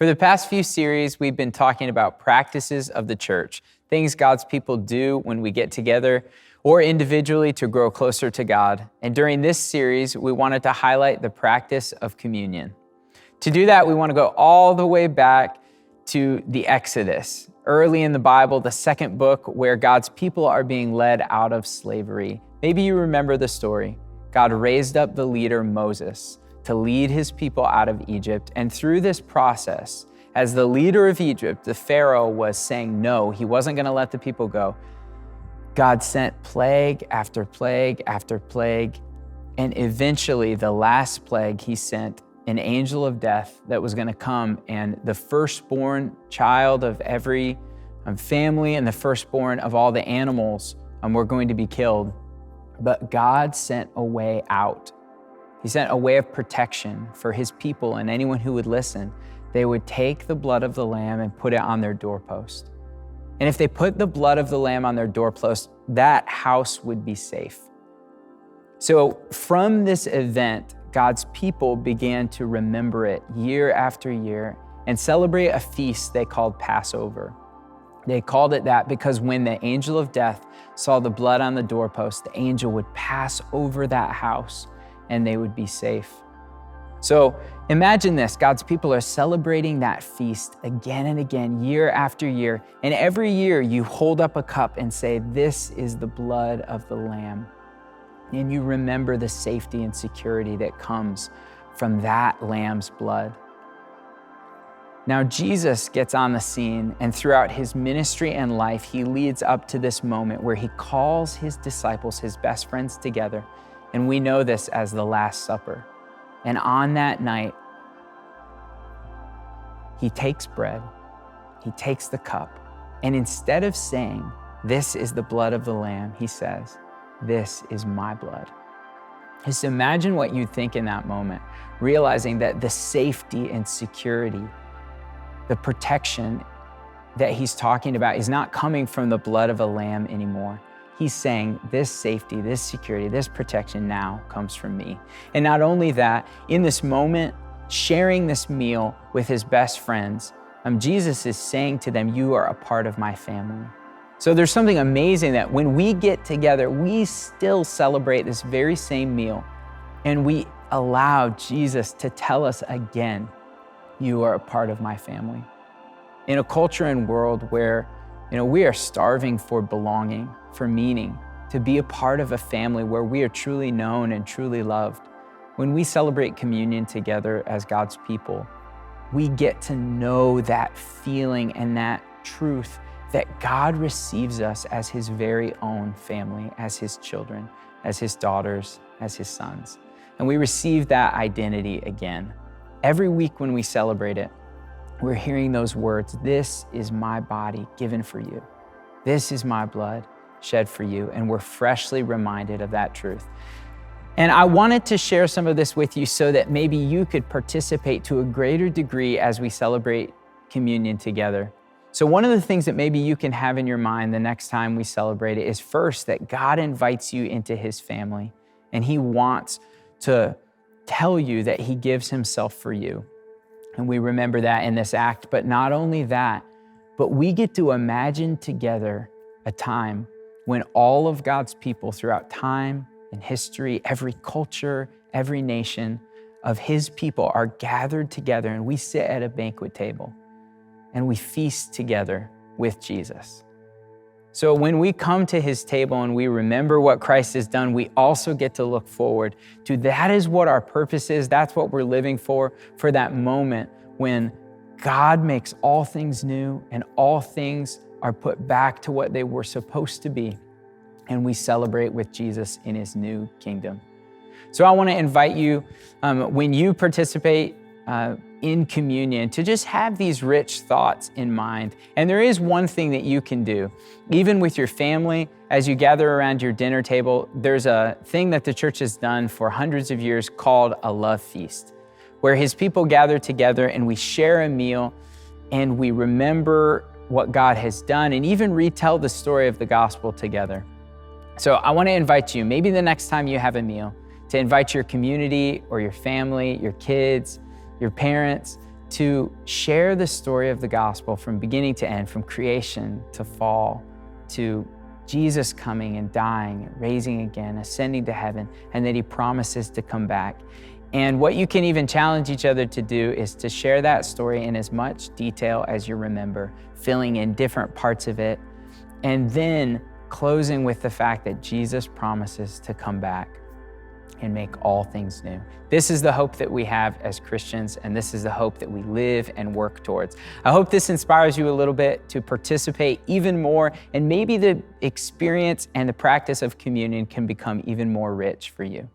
For the past few series, we've been talking about practices of the church, things God's people do when we get together or individually to grow closer to God. And during this series, we wanted to highlight the practice of communion. To do that, we want to go all the way back to the Exodus, early in the Bible, the second book where God's people are being led out of slavery. Maybe you remember the story. God raised up the leader Moses to lead his people out of Egypt. And through this process, as the leader of Egypt, the Pharaoh was saying no, he wasn't going to let the people go. God sent plague after plague after plague. And eventually, the last plague, he sent an angel of death that was going to come, and the firstborn child of every family and the firstborn of all the animals were going to be killed. But God sent a way out. He sent a way of protection for his people and anyone who would listen. They would take the blood of the lamb and put it on their doorpost. And if they put the blood of the lamb on their doorpost, that house would be safe. So from this event, God's people began to remember it year after year and celebrate a feast they called Passover. They called it that because when the angel of death saw the blood on the doorpost, the angel would pass over that house and they would be safe. So imagine this, God's people are celebrating that feast again and again, year after year. And every year you hold up a cup and say, "This is the blood of the Lamb." And you remember the safety and security that comes from that lamb's blood. Now, Jesus gets on the scene, and throughout his ministry and life, he leads up to this moment where he calls his disciples, his best friends, together. And we know this as the Last Supper. And on that night, he takes bread, he takes the cup, and instead of saying, "This is the blood of the Lamb," he says, "This is my blood." Just imagine what you think in that moment, realizing that the safety and security, the protection that he's talking about is not coming from the blood of a lamb anymore. He's saying this safety, this security, this protection now comes from me. And not only that, in this moment, sharing this meal with his best friends, Jesus is saying to them, "You are a part of my family." So there's something amazing that when we get together, we still celebrate this very same meal, and we allow Jesus to tell us again, "You are a part of my family." In a culture and world where we are starving for belonging, for meaning, to be a part of a family where we are truly known and truly loved, when we celebrate communion together as God's people, we get to know that feeling and that truth that God receives us as his very own family, as his children, as his daughters, as his sons. And we receive that identity again. Every week when we celebrate it, we're hearing those words, "This is my body given for you. This is my blood shed for you." And we're freshly reminded of that truth. And I wanted to share some of this with you so that maybe you could participate to a greater degree as we celebrate communion together. So one of the things that maybe you can have in your mind the next time we celebrate it is first that God invites you into his family, and he wants to tell you that he gives himself for you. And we remember that in this act. But not only that, but we get to imagine together a time when all of God's people throughout time and history, every culture, every nation of his people are gathered together, and we sit at a banquet table and we feast together with Jesus. So when we come to his table and we remember what Christ has done, we also get to look forward to that is what our purpose is. That's what we're living for that moment when God makes all things new and all things are put back to what they were supposed to be. And we celebrate with Jesus in his new kingdom. So I want to invite you, when you participate in communion, to just have these rich thoughts in mind. And there is one thing that you can do, even with your family, as you gather around your dinner table. There's a thing that the church has done for hundreds of years called a love feast, where his people gather together and we share a meal and we remember what God has done and even retell the story of the gospel together. So I want to invite you, maybe the next time you have a meal, to invite your community or your family, your kids, your parents, to share the story of the gospel from beginning to end, from creation to fall, to Jesus coming and dying, and raising again, ascending to heaven, and that he promises to come back. And what you can even challenge each other to do is to share that story in as much detail as you remember, filling in different parts of it, and then closing with the fact that Jesus promises to come back and make all things new. This is the hope that we have as Christians, and this is the hope that we live and work towards. I hope this inspires you a little bit to participate even more, and maybe the experience and the practice of communion can become even more rich for you.